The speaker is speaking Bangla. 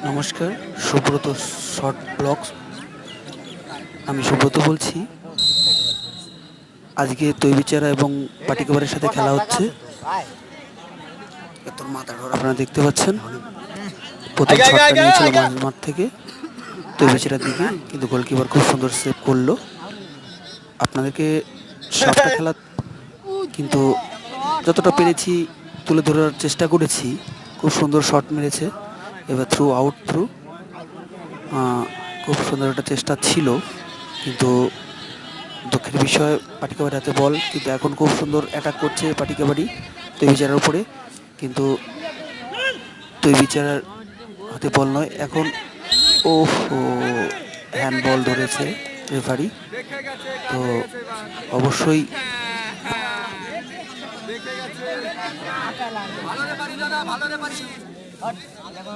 নমস্কার, সুব্রত শর্ট ব্লগস। আমি সুব্রত বলছি। আজকে তৈবিচারা এবং পাটিকাবারের সাথে খেলা হচ্ছে। তোর মাথা ধর আপনারা দেখতে পাচ্ছেন। প্রথম শটটা নিয়েছিল মাঠ থেকে তৈবিচারার দিকে, কিন্তু গোলকিপার খুব সুন্দর সেভ করলো। আপনাদেরকে সবটা খেলা কিন্তু যতটা পেরেছি তুলে ধরার চেষ্টা করেছি। খুব সুন্দর শট মেরেছে। এবার থ্রু খুব সুন্দর একটা চেষ্টা ছিল, কিন্তু দুঃখের বিষয় পাটিকাবাড়ির হাতে বল। কিন্তু এখন খুব সুন্দর অ্যাটাক করছে পাটিকাবাড়ি তৈবিচারার উপরে, কিন্তু তৈবিচারার হাতে বল নয় এখন। হ্যান্ডবল ধরেছে রেফারি। তো অবশ্যই